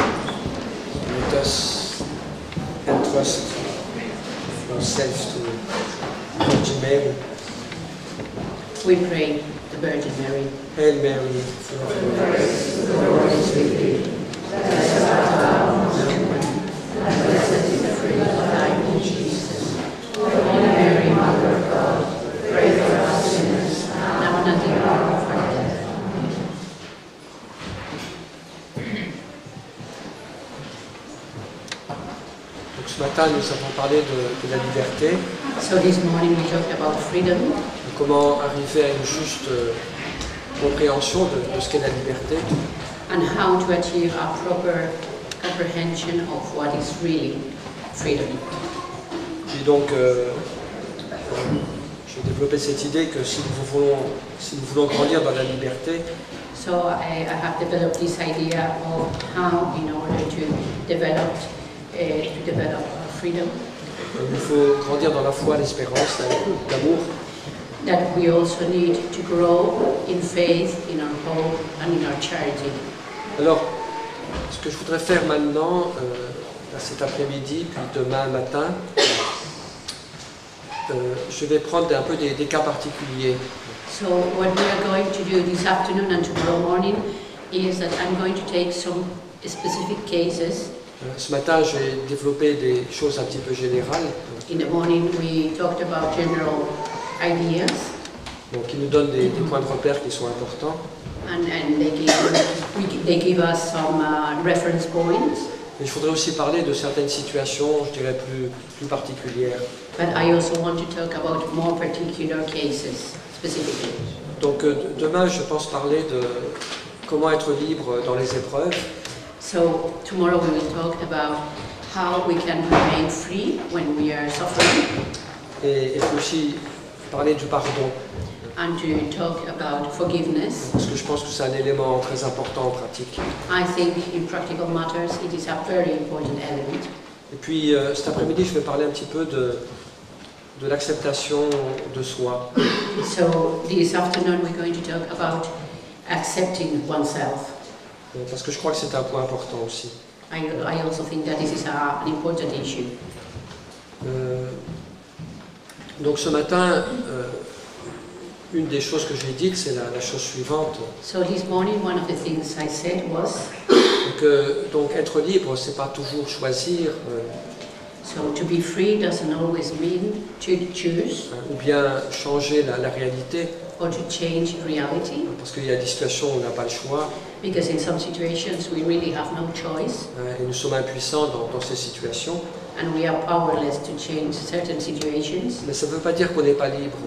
Let us entrust ourselves to Virgin Mary. We pray the Virgin Mary. Hail Mary, full of grace, The Lord is with thee. Blessed art thou amongst women, and blessed is the fruit of thy womb, Jesus. Holy Mary, Mother of God, pray for us sinners, now and at the hour of our death. Donc ce matin, nous avons parlé de la liberté, So this morning we talked about freedom, de comment arriver à une juste compréhension de ce qu'est la liberté. and how to achieve a proper comprehension of what is really freedom. Puis donc, j'ai développé cette idée que si nous voulons grandir dans la liberté, So I have developed this idea of how, in order to develop our freedom, il nous faut grandir dans la foi, l'espérance, l'amour. that we also need to grow in faith, in our hope, and in our charity. Alors, ce que je voudrais faire maintenant, cet après-midi, puis demain matin, je vais prendre un peu des cas particuliers. So what we are going to do this afternoon and tomorrow morning is that I'm going to take some specific cases. Ce matin, j'ai développé des choses un petit peu générales, In the morning we talked about general ideas, donc qui nous donnent des points de repère qui sont importants. and they give us some reference points. Mais je voudrais aussi parler de certaines situations, je dirais, plus particulières. But I also want to talk about more particular cases, specifically. Donc demain, je pense parler de comment être libre dans les épreuves. So tomorrow we will talk about how we can remain free when we are suffering, Et puis aussi parler du pardon, and to talk about forgiveness. parce que je pense que c'est un élément très important en pratique. I think in practical matters it is a very important element. Et puis cet après-midi, je vais parler un petit peu de l'acceptation de soi. So this afternoon we're going to talk about accepting oneself. Parce que je crois que c'est un point important aussi. I also think that this is an important issue. Donc ce matin, une des choses que j'ai dites, c'est la chose suivante. So this morning one of the things I said was, Donc être libre, c'est pas toujours choisir, so to be free doesn't always mean to choose ou bien changer la réalité, or to change reality, parce qu'il y a des situations où on n'a pas le choix, because in some situations we really have no choice et nous sommes impuissants dans ces situations. and we are powerless to change certain situations. Mais ça ne veut pas dire qu'on n'est pas libre,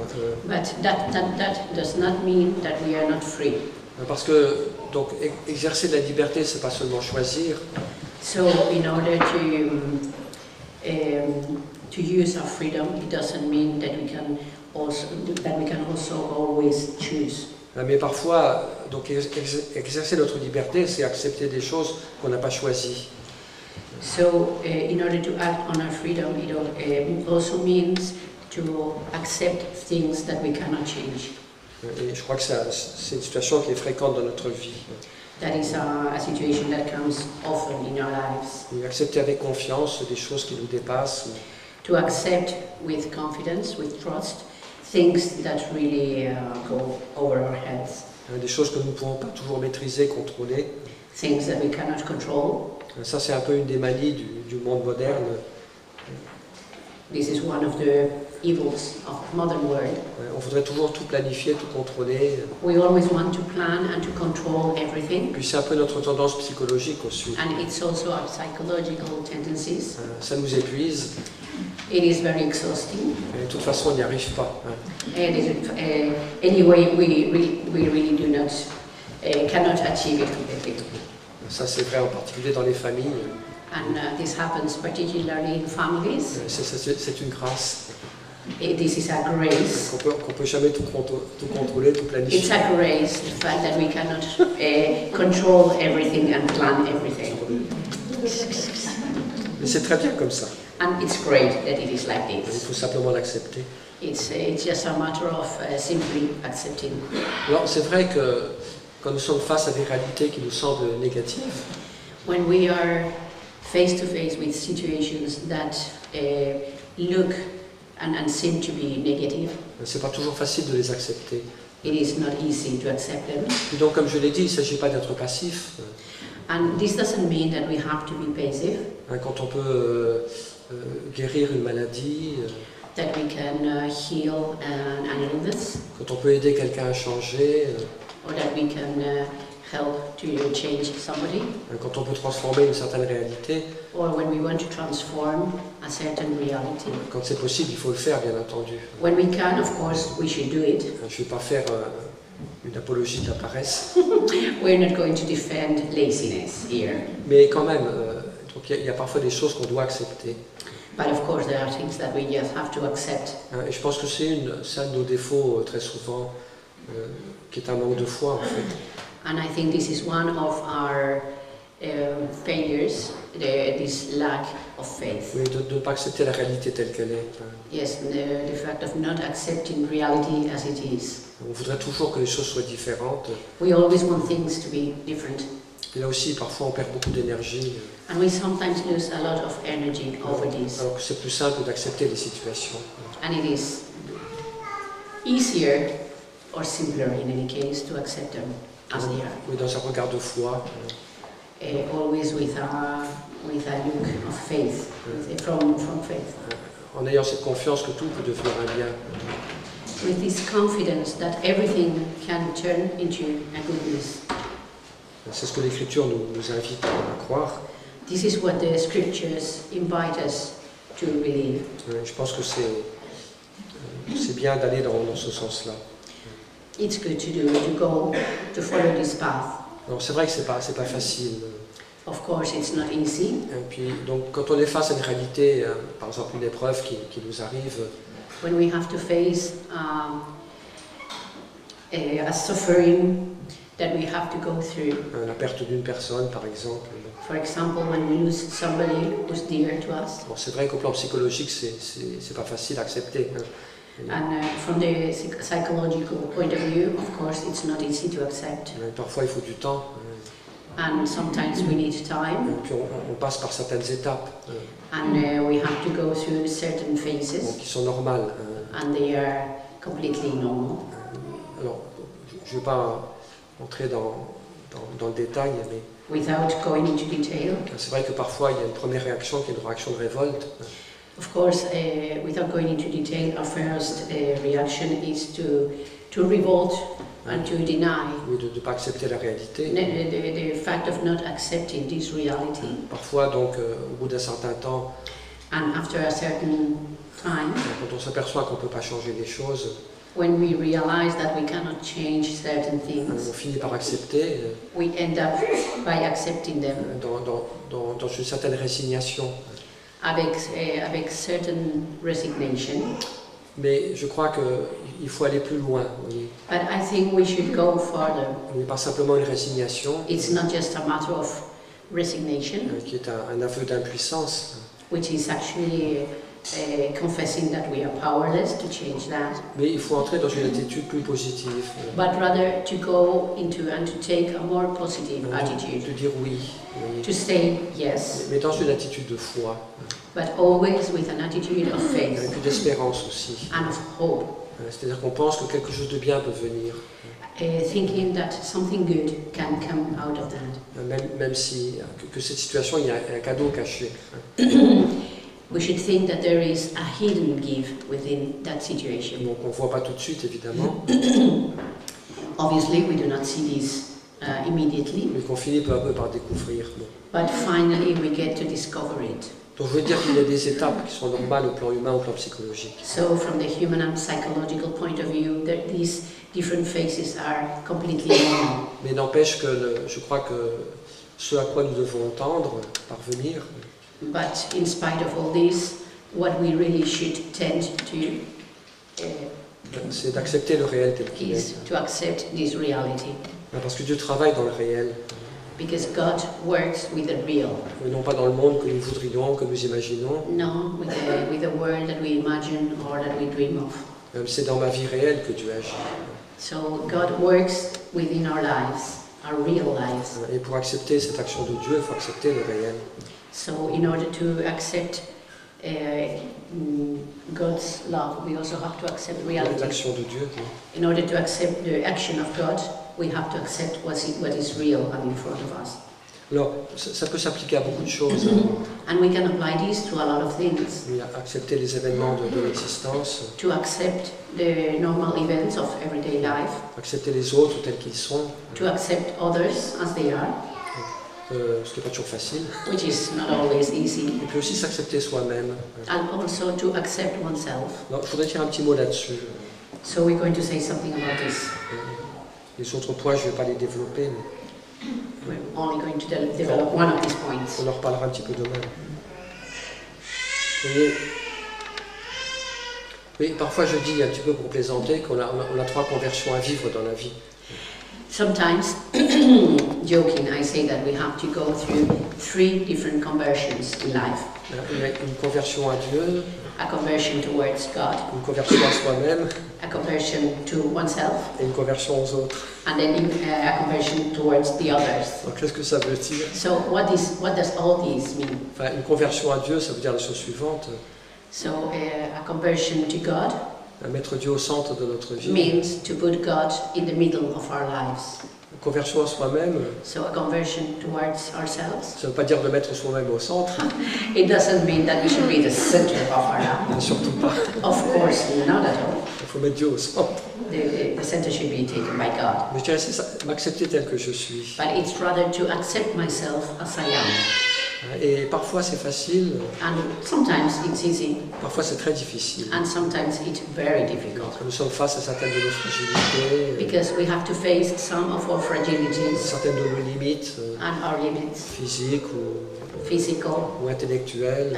But that does not mean that we are not free. parce que donc exercer de la liberté, c'est pas seulement choisir, So in order to use our freedom, it doesn't mean that we can also always choose. mais parfois donc exercer notre liberté, c'est accepter des choses qu'on n'a pas choisies. So in order to act on our freedom, it also means to accept things that we cannot change. Et je crois que c'est une situation qui est fréquente dans notre vie. That is a situation that comes often in our lives. Et accepter avec confiance des choses qui nous dépassent. To accept with confidence, with trust, things that really go over our heads. Des choses que nous ne pouvons pas toujours maîtriser, contrôler. Things that we cannot control. Ça, c'est un peu une des manies du monde moderne. This is one of the evils of modern world. On voudrait toujours tout planifier, tout contrôler. We always want to plan and to control everything. Puis c'est un peu notre tendance psychologique aussi. And it's also our psychological tendencies. Ça nous épuise. It is very exhausting. Et de toute façon, on n'y arrive pas. Anyway, we really do not, cannot achieve it completely. Ça, c'est vrai en particulier dans les familles. And this happens particularly in families. C'est une grâce. This is a grace. Qu'on peut jamais tout contrôler, tout planifier. It's a grace, the fact that we cannot control everything and plan everything. Mais c'est très bien comme ça. And it's great that it is like Il this. faut simplement l'accepter. It's just a matter of simply accepting. Alors c'est vrai que quand nous sommes face à des réalités qui nous semblent négatives, When we are face to face with situations that look and seem to be negative, c'est pas toujours facile de les accepter. it is not easy to accept them. Puis donc, comme je l'ai dit, il ne s'agit pas d'être passif. And this doesn't mean that we have to be passive, Quand on peut guérir une maladie, that we can heal an illness, quand on peut aider quelqu'un à changer, or that we can help to change somebody, quand on peut transformer une certaine réalité, or when we want to transform a certain reality. quand c'est possible, il faut le faire, bien entendu. When we can, of course, we should do it. Je ne vais pas faire une apologie de la paresse, We're not going to defend laziness here. mais quand même, donc il y a parfois des choses qu'on doit accepter. But of course, there are things that we just have to accept. Et je pense que c'est un de nos défauts très souvent, qui est un manque de foi en fait. And I think this is one of our failures, this lack of faith. Oui, de ne pas accepter la réalité telle qu'elle est. Yes, the fact of not accepting reality as it is. On voudrait toujours que les choses soient différentes. We always want things to be different. Et là aussi, parfois, on perd beaucoup d'énergie. And we sometimes lose a lot of energy over this. Alors que c'est plus simple d'accepter les situations. And it is easier or simpler in any case to accept them as they are. Oui, dans un regard de foi. Always with a look of faith, from faith. En ayant cette confiance que tout peut devenir un bien. With this confidence that everything can turn into a goodness. C'est ce que l'Écriture nous invite à croire. This is what the scriptures invite us to believe. Je pense que c'est bien d'aller dans ce sens-là. It's good to follow this path. Alors c'est vrai que c'est pas facile. Of course, it's not easy. Et puis donc quand on est face à une réalité, par exemple une épreuve qui nous arrive, When we have to face a suffering that we have to go through. La perte d'une personne, par exemple. For example, when we lose somebody who's dear to us. Bon, c'est vrai qu'au plan psychologique, c'est pas facile à accepter. And from the psychological point of view, of course, it's not easy to accept. Parfois, il faut du temps. And sometimes we need time. Et puis on passe par certaines étapes. And we have to go through certain phases. Qui sont normales. And they are completely normal. Alors, je ne vais pas entrer dans le détail, mais without going into detail. C'est vrai que parfois il y a une première réaction qui est une réaction de révolte. Of course, without going into detail, our first reaction is to revolt and to deny. Oui, de ne pas accepter la réalité. The fact of not accepting this reality. Parfois, donc, au bout d'un certain temps, and after a certain time, quand on s'aperçoit qu'on ne peut pas changer les choses, when we realize that we cannot change certain things, on finit par accepter. We end up by accepting them. Dans une certaine résignation. Avec certain resignation. Mais je crois qu'il faut aller plus loin. Oui. But I think we should go further. Oui, pas simplement une résignation. It's not just a matter of resignation. Qui est un aveu d'impuissance. Which is actually confessing that we are powerless to change that. Mais il faut entrer dans une attitude plus positive. But rather to go into and to take a more positive attitude. De dire oui. To say yes. Mais dans une attitude de foi. But always with an attitude of faith. Et puis d'espérance aussi. And of hope. C'est-à-dire qu'on pense que quelque chose de bien peut venir. Thinking that something good can come out of that. Même si que cette situation, il y a un cadeau caché. We should think that there is a hidden gift within that situation. Donc on ne voit pas tout de suite, évidemment. Obviously, we do not see this immediately. Mais qu'on finit peu à peu par découvrir. But finally, we get to discover it. Donc je veux dire qu'il y a des étapes qui sont normales au plan humain, au plan psychologique. So from the human and psychological point of view, these different phases are completely normal. Mais n'empêche que je crois que ce à quoi nous devons tendre, parvenir. But in spite of all this, what we really should tend to c'est d'accepter le réel tel qu'il est. Is to accept this reality. Parce que Dieu travaille dans le réel. Because God works with the real. Et non pas dans le monde que nous voudrions, que nous imaginons. No, with the world that we imagine or that we dream of. C'est dans ma vie réelle que Dieu agit. So God works within our lives, our real lives. Et pour accepter cette action de Dieu, il faut accepter le réel. So in order to accept God's love, we also have to accept reality. L'action de Dieu. In order to accept the action of God, we have to accept what is real and in front of us. Alors, ça peut s'appliquer à beaucoup de choses. And we can apply this to a lot of things. Accepter les événements de l'existence. To accept the normal events of everyday life. Accepter les autres tels qu'ils sont. To accept others as they are. Ce qui n'est pas toujours facile. Which is not always easy. Et puis aussi s'accepter soi-même. And also to accept oneself. Non, je voudrais dire un petit mot là-dessus. So we're going to say something about this. Les autres points, je ne vais pas les développer. Mais we're only going to develop one of these points. On en reparlera un petit peu demain. Et, oui, parfois je dis un petit peu pour plaisanter qu'on a 3 conversions à vivre dans la vie. Sometimes, joking, I say that we have to go through 3 different conversions in life. Une conversion à Dieu, a conversion towards God, une conversion à soi-même, a conversion to oneself, et une conversion aux autres. And then a conversion towards the others. Donc qu'est-ce que ça veut dire? So what does all this mean? Enfin, une conversion à Dieu, ça veut dire la chose suivante. So a conversion to God mettre Dieu au centre de notre vie. Means to put God in the middle of our lives. Une conversion à soi-même. So a conversion towards ourselves. Ça ne veut pas dire de mettre soi-même au centre. It doesn't mean that we should be the center of our life. Surtout pas. Of course, not at all. Il faut mettre Dieu au centre. The center should be taken by God. Mais je dirais c'est ça, m'accepter tel que je suis. But it's rather to accept myself as I am. Et parfois c'est facile. And sometimes it's easy. Parfois c'est très difficile. And sometimes it's very difficult. Nous sommes face à certaines de nos fragilités. Because we have to face some of our fragilities. Certaines de nos limites. And our limits. Physiques ou physical, ou intellectuelles,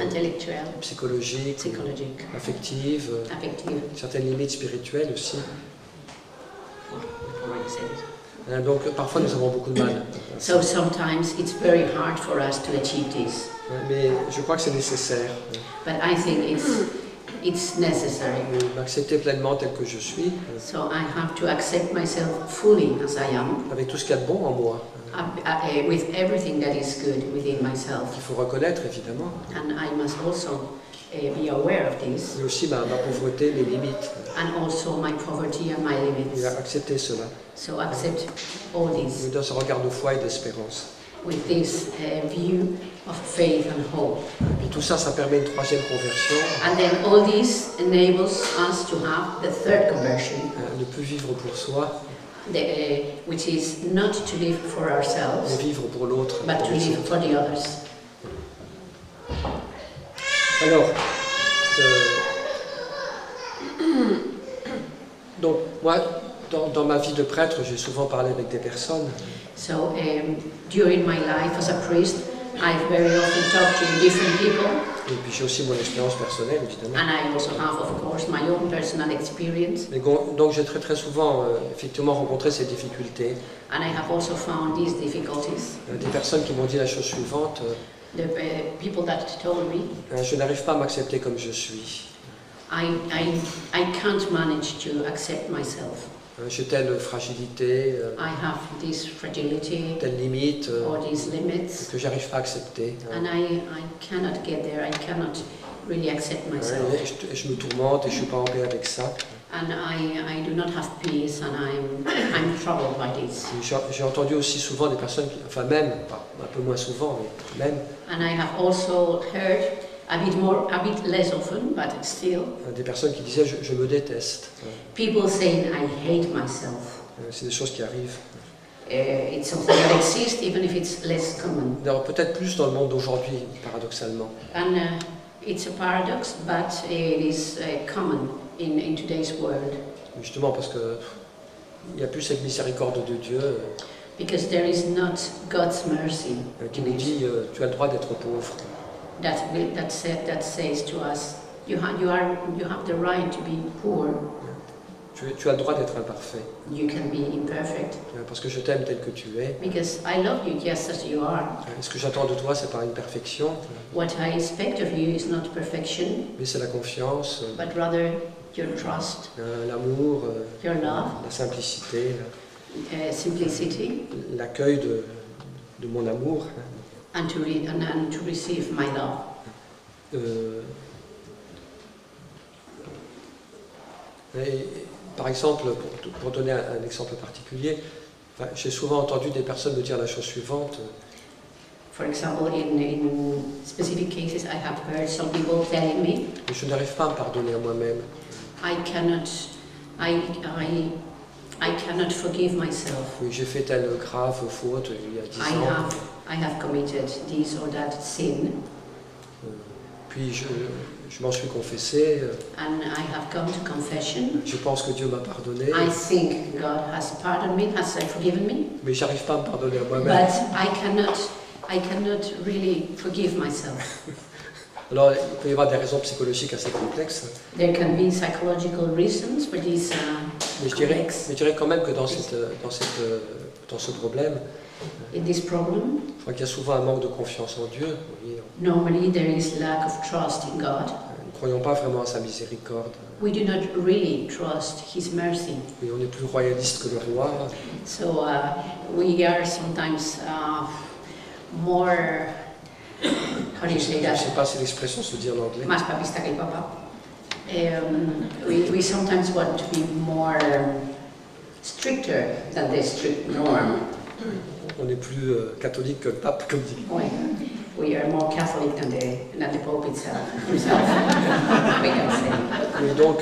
psychologiques, affectives, certaines limites spirituelles aussi. Donc parfois nous avons beaucoup de mal. So sometimes it's very hard for us to achieve this. Mais je crois que c'est nécessaire. But I think it's necessary. M'accepter pleinement tel que je suis. So I have to accept myself fully as I am. Avec tout ce qu'il y a de bon en moi. With everything that is good within myself. Qu'il faut reconnaître évidemment. And I must also be aware of this. Mais aussi ma pauvreté, mes limites. And also my poverty and my limits. Et accepter cela. So accept all this. Dans ce regard de foi et d'espérance. With this view of faith and hope. Et tout ça, ça permet une troisième conversion. And then all this enables us to have the third conversion. Ne plus vivre pour soi. Which is not to live for ourselves, mais vivre pour l'autre, but to live for the others. Alors, donc moi, dans ma vie de prêtre, j'ai souvent parlé avec des personnes. So during my life as a priest, I've very often talked to different people. Et puis j'ai aussi mon expérience personnelle, évidemment. And I also have, of course, my own personal experience. Et donc j'ai très souvent, effectivement, rencontré ces difficultés. And I have also found these difficulties. Des personnes qui m'ont dit la chose suivante. The people that told me. Je n'arrive pas à m'accepter comme je suis. I can't manage to accept myself. J'ai telle fragilité, I have this fragility, telle limite, or these limits, que j'arrive pas à accepter. And I cannot get there. I cannot really accept myself. Et je me tourmente et je suis pas en paix avec ça. And I do not have peace, and I'm troubled by this. J'ai entendu aussi souvent des personnes, enfin même, un peu moins souvent, mais même. And I have also heard a bit less often, but still. Des personnes qui disaient je me déteste. People saying I hate myself. C'est des choses qui arrivent. It's something that exists, even if it's less common. Peut-être plus dans le monde d'aujourd'hui, paradoxalement. And it's a paradox, but it is common in today's world. Justement parce que il n'y a plus cette miséricorde de Dieu. Because there is not God's mercy. Qui nous dit tu as le droit d'être pauvre. That says to us, you have the right to be poor. tu as le droit d'être imparfait. You can be imperfect. Parce que je t'aime tel que tu es. Because I love you just as you are. Ce que j'attends de toi, c'est pas une perfection. What I expect of you is not perfection, Mais c'est la confiance, but rather your trust, l'amour, your love, la simplicité, simplicity, l'accueil de mon amour. and to receive my love. Par exemple, pour donner un exemple particulier, j'ai souvent entendu des personnes me dire la chose suivante. For example, in specific cases, I have heard some people telling me, Je n'arrive pas à me pardonner à moi-même. I cannot forgive myself. Oui, j'ai fait telle grave faute il y a 10 ans. I have committed this or that sin, Puis je m'en suis confessé. and I have come to confession. Je pense que Dieu m'a pardonné. I think God has pardoned me, has forgiven me, Mais j'arrive pas à me pardonner à but moi-même. I cannot really forgive myself. Alors, il peut y avoir des raisons psychologiques assez complexes. There can be psychological reasons for this Mais je complex, dirais quand même que dans ce problème, in this problem. je crois qu'il y a souvent un manque de confiance en Dieu. Oui, Normally there is lack of trust in God. nous ne croyons pas vraiment à sa miséricorde. We do not really trust His mercy. Oui, on est plus royaliste que le roi. So we are sometimes more, how do you say Je ne that? sais pas si l'expression se dit en anglais. Más papista que el Papa. We sometimes want to be more stricter than the strict norm. On est plus catholique que le pape, comme dit. We are more Catholic than the Pope himself. We can say. Et donc,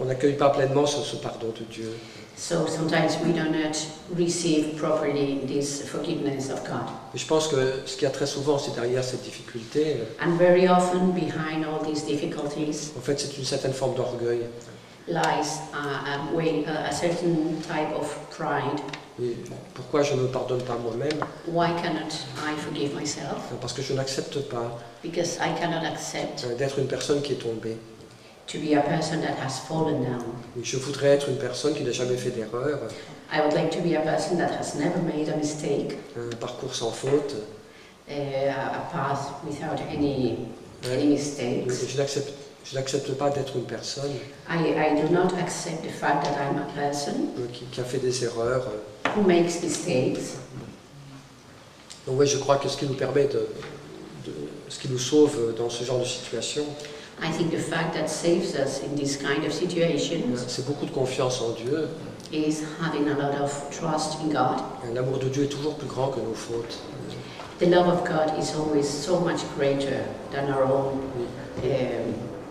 on n'accueille pas pleinement ce pardon de Dieu. So sometimes we do not receive properly this forgiveness of God. Et je pense que ce qu'il y a très souvent, c'est derrière cette difficulté, And very often behind all these difficulties en fait, c'est une certaine forme d'orgueil. lies a certain type of pride. Et pourquoi je ne me pardonne pas moi-même? Why cannot I forgive myself? Parce que je n'accepte pas Because I cannot accept d'être une personne qui est tombée. to be a person that has fallen down. Et je voudrais être une personne qui n'a jamais fait d'erreur, I would like to be a person that has never made a mistake, un parcours sans faute. a path without any mistakes. Je n'accepte pas d'être une personne I do not accept the fact that I'm a person qui a fait des erreurs. who makes mistakes. Donc oui, je crois que ce qui nous permet ce qui nous sauve dans ce genre de situation, I think the fact that saves us in this kind of situations c'est beaucoup de confiance en Dieu. is having a lot of trust in God. L'amour de Dieu est toujours plus grand que nos fautes. The love of God is always so much greater than our own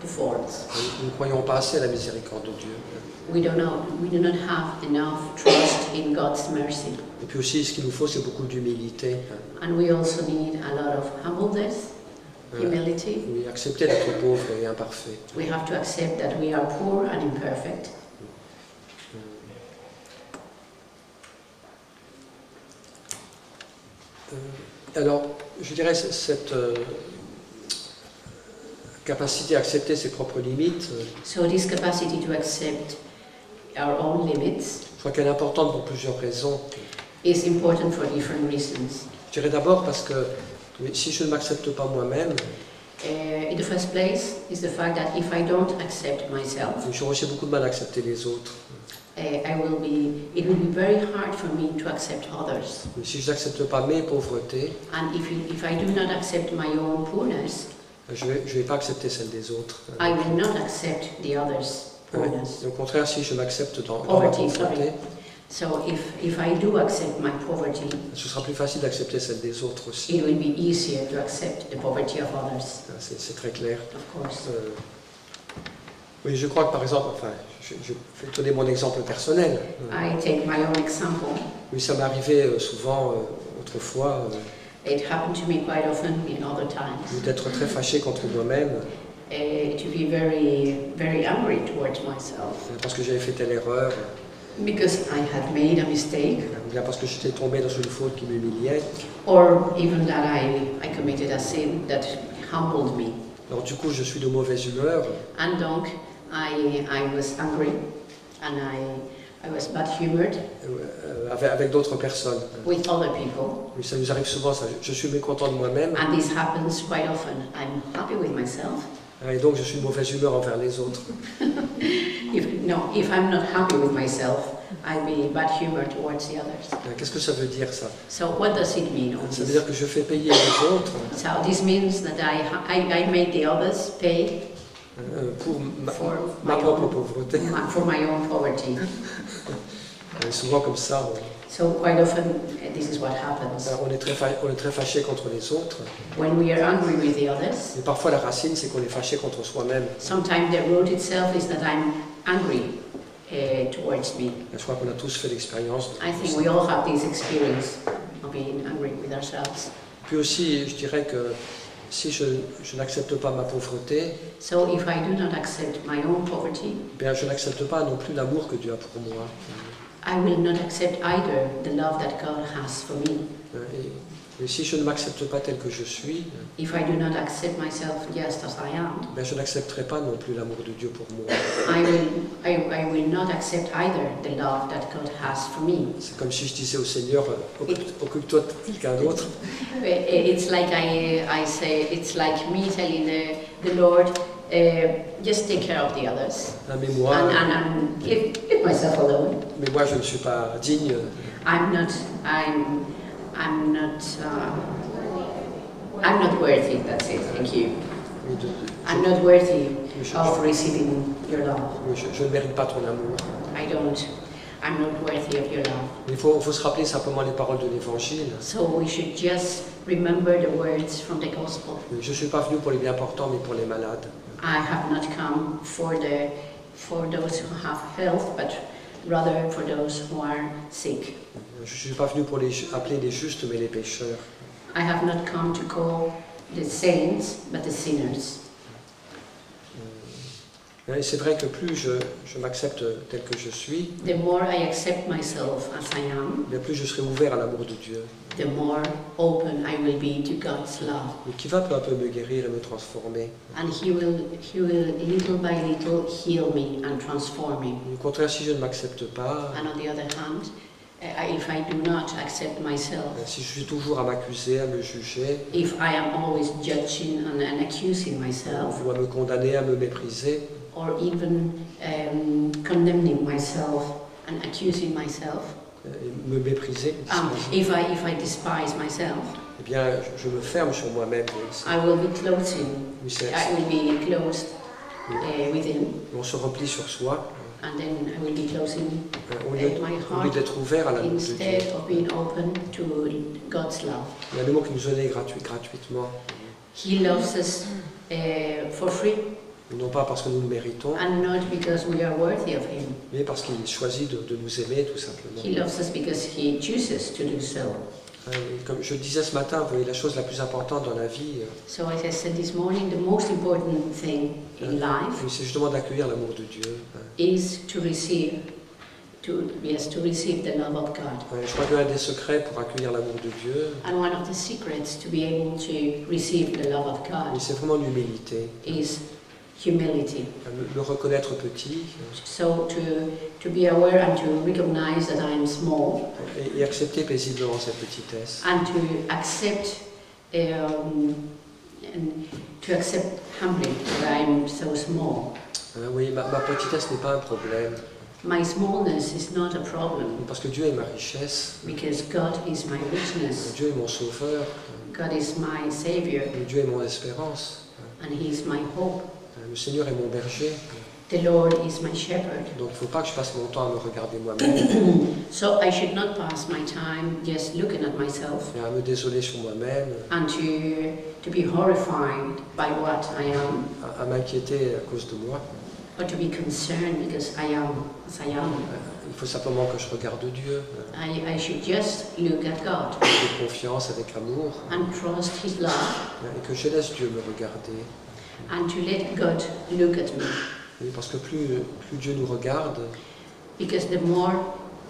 defaults. Nous ne croyons pas assez à la miséricorde de Dieu. We do not have enough trust in God's mercy. Et puis aussi, ce qu'il nous faut, c'est beaucoup d'humilité. And we also need a lot of humbleness, humility. Oui, accepter d'être pauvre et imparfait. We have to accept that we are poor and imperfect. Alors, je dirais cette capacité à accepter ses propres limites, So this capacity to accept our own limits je crois qu'elle est importante pour plusieurs raisons. is important for different reasons. Je dirais d'abord parce que si je ne m'accepte pas moi-même, In the first place is the fact that if I don't accept myself, j'aurai aussi beaucoup de mal à accepter les autres. it will be very hard for me to accept others. Mais si je n'accepte pas mes pauvretés, And if I do not accept my own poorness, je vais pas accepter celle des autres. I will not accept the others' poorness. Et au contraire, si je m'accepte dans ma pauvreté, So if I do accept my poverty, ce sera plus facile d'accepter celle des autres aussi. it will be easier to accept the poverty of others, C'est très clair. of course. Oui, je crois que par exemple, je vais donner mon exemple personnel. I take my own example. Oui, ça m'est arrivé souvent autrefois It happened to me quite often in other times. d'être très fâché contre moi-même To be very, very angry towards myself parce que j'avais fait telle erreur, because I had made a mistake, ou bien parce que j'étais tombé dans une faute qui m'humiliait. or even that I committed a sin that humbled me. Alors du coup, je suis de mauvaise humeur And donc, I was angry and I was bad-humored avec d'autres personnes. with other people. Oui, ça nous arrive souvent, ça. Je suis mécontent de moi-même And this happens quite often. I'm happy with myself. et donc je suis de mauvaise humeur envers les autres. If I'm not happy with myself, I'll be bad-humored towards the others. Qu'est-ce que ça veut dire ça? So what does it mean? All Ça veut this? dire que je fais payer les autres So this means that I make the others pay pour for ma my propre own, pauvreté. for my own poverty. Et souvent comme ça, So quite often this is what happens. on est très fâché contre les autres. When we are angry with the others, Et parfois la racine, c'est qu'on est fâché contre soi-même. sometimes the root itself is that I'm angry towards me. Je crois qu'on a tous fait l'expérience. I think we all have this experience of being angry with ourselves. Puis aussi, je dirais que si je n'accepte pas ma pauvreté, So if I do not accept my own poverty, eh bien je n'accepte pas non plus l'amour que Dieu a pour moi. I will not accept either the love that God has for me. Et si je ne m'accepte pas tel que je suis, If I do not accept myself just as I am, eh bien je n'accepterai pas non plus l'amour de Dieu pour moi. I will not accept either the love that God has for me. C'est comme si je disais au Seigneur, occupe-toi de quelqu'un d'autre. It's like I say, it's like me telling the Lord, just take care of the others Ah, and leave myself alone. mais moi je ne suis pas digne. I'm not worthy. That's it. Thank you. I'm not worthy of receiving your love. Je ne mérite pas ton amour. I'm not worthy of your love. Il faut se rappeler simplement les paroles de l'Évangile. So we should just remember the words from the gospel. Je ne suis pas venu pour les bien portants, mais pour les malades. I have not come for those who have health, but rather for those who are sick. Je ne suis pas venu pour appeler les justes, mais les pécheurs. I have not come to call the saints, but the sinners. Et c'est vrai que plus je m'accepte tel que je suis, The more I accept myself as I am, bien plus je serai ouvert à l'amour de Dieu, the more open I will be to God's love. mais qui va peu à peu me guérir et me transformer. And He will little by little heal me and transform me. Au contraire, si je ne m'accepte pas, And on the other hand, if I do not accept myself, si je suis toujours à m'accuser, à me juger, if I am always judging and accusing myself, ou à me condamner, à me mépriser, or even condemning myself and accusing myself, et me mépriser, if I despise myself, eh bien je me ferme sur moi-même. I will be closing. Oui, I will be closed within, on se replie sur soi, and then I will be closing au my lieu heart d'être ouvert à l'amour de Dieu. instead of being open to God's love. Il y a l'amour qui nous est donné gratuitement, He loves us for free, non pas parce que nous le méritons, and not because we are worthy of Him. mais parce qu'il choisit de nous aimer tout simplement. He loves us because He chooses to do so. Et comme je le disais ce matin, vous voyez, la chose la plus importante dans la vie, So as I said this morning, the most important thing in life c'est justement d'accueillir l'amour de Dieu. is to receive the love of God. Je crois qu'un des secrets pour accueillir l'amour de Dieu, And one of the secrets to be able to receive the love of God c'est vraiment l'humilité. is humility. Le reconnaître petit So to be aware and to recognize that I am small, et accepter paisiblement cette petitesse. and to accept humbly that I am so small. Oui, ma petitesse n'est pas un problème, My smallness is not a problem parce que Dieu est ma richesse, because God is my richness. Dieu est mon sauveur, God is my Savior, Dieu est mon espérance, and He is my hope. le Seigneur est mon berger, The Lord is my shepherd. donc il ne faut pas que je passe mon temps à me regarder moi-même, So I should not pass my time just looking at myself et à me désoler sur moi-même, and to be horrified by what I am, à m'inquiéter à cause de moi. or to be concerned because I am as I am. Il faut simplement que je regarde Dieu, I should just look at God avec confiance, avec amour, and trust His love et que je laisse Dieu me regarder. and to let God look at me. Et parce que plus Dieu nous regarde, Because the more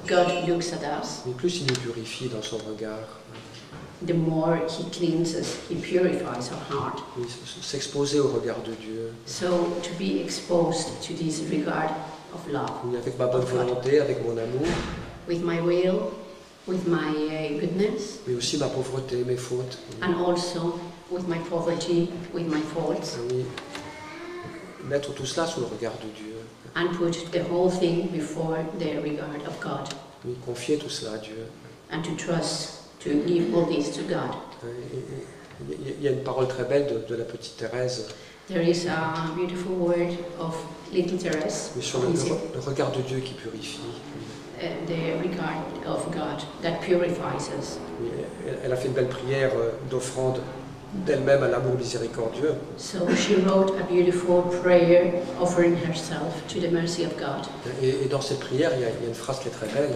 God looks at us, mais plus il nous purifie dans son regard. the more He cleanses, He purifies our heart. Oui, s'exposer au regard de Dieu, So to be exposed to this regard of love, oui, avec ma bonne volonté, avec mon amour, with my will, with my goodness, mais aussi ma pauvreté, mes fautes. Oui. and also with my poverty, with my faults, Oui. Mettre tout cela sous le regard de Dieu. and put the whole thing before the regard of God, Oui, confier tout cela à Dieu. and to trust, to give all this to God. Il y a une parole très belle de la petite Thérèse, There is a beautiful word of little Therese, mais sur le regard de Dieu qui purifie. The regard of God that purifies us. Oui, elle a fait une belle prière d'offrande d'elle-même à l'amour miséricordieux. So she wrote a beautiful prayer offering herself to the mercy of God. Et dans cette prière, il y a une phrase qui est très belle.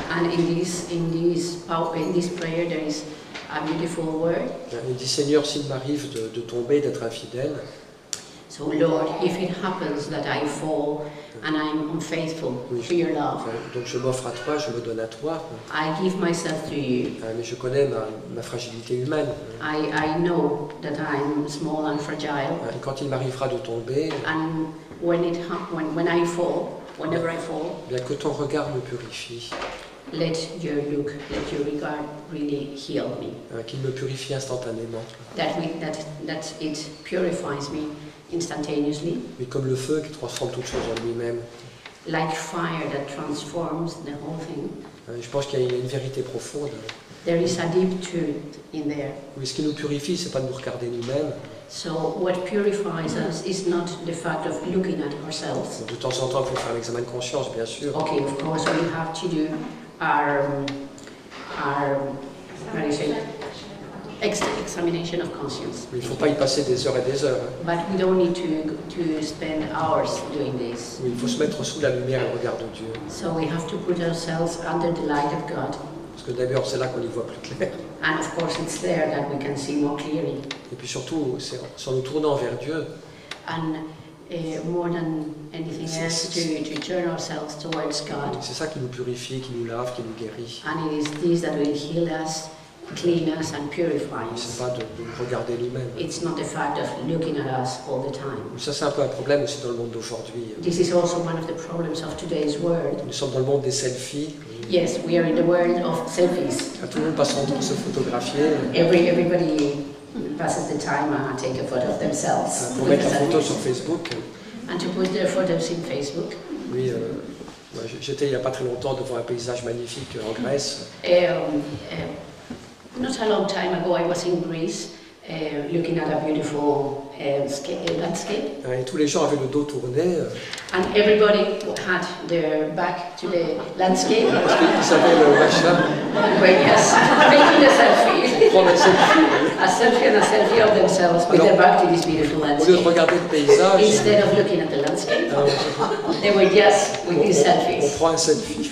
And in this prayer there is a beautiful word. Elle dit, Seigneur, s'il m'arrive de tomber, d'être infidèle, So Lord, if it happens that I fall and I'm unfaithful to your love, donc je m'offre à toi, je me donne à toi. I give myself to you. Mais je connais ma fragilité humaine. I know that I'm small and fragile. Et quand il m'arrivera de tomber, And when I fall, whenever I fall, bien que ton regard me purifie, let your regard really heal me. qu'il me purifie instantanément. That it purifies me instantaneously, Mais comme le feu qui transforme toute chose en lui-même. like fire that transforms the whole thing. Je pense qu'il y a une vérité profonde. There is a deep truth in there. Oui, ce qui nous purifie, c'est pas de nous regarder nous-mêmes. So what purifies us is not the fact of looking at ourselves. De temps en temps, il faut faire l'examen de conscience, bien sûr. Okay, of course we have to do our what do you say, examination of conscience. Mais il ne faut pas y passer des heures et des heures. But we don't need to spend hours doing this. Oui, il faut se mettre sous la lumière et le regard de Dieu. So we have to put ourselves under the light of God. Parce que d'abord, c'est là qu'on y voit plus clair. And of course it's there that we can see more clearly. Et puis surtout, c'est en nous tournant vers Dieu. And more than anything else, to turn ourselves towards God. C'est ça qui nous purifie, qui nous lave, qui nous guérit. And it is this that will heal us, clean us and purify C'est us. pas de nous regarder nous-mêmes. It's not the fact of looking at us all the time. Ça, c'est un peu un problème aussi dans le monde d'aujourd'hui. This is also one of the problems of today's world. Nous sommes dans le monde des selfies. Yes, we are in the world of selfies. Tout le monde passe son temps à se photographier. Everybody passes the time and take a photo of themselves. Pour mettre la photo sur Facebook. And to put their photos in Facebook. Oui, moi, j'étais il n'y a pas très longtemps devant un paysage magnifique en Grèce. Not a long time ago, I was in Greece, looking at a beautiful landscape. Et tous les gens avaient le dos tourné. And everybody had their back to the landscape. Parce qu'ils avaient le machin. Yes, making a selfie. Prendre un selfie. A selfie and a selfie of themselves with their back to this beautiful Au lieu de landscape. regarder le paysage, Instead of looking at the landscape, they were just with these on selfies. prend un selfie.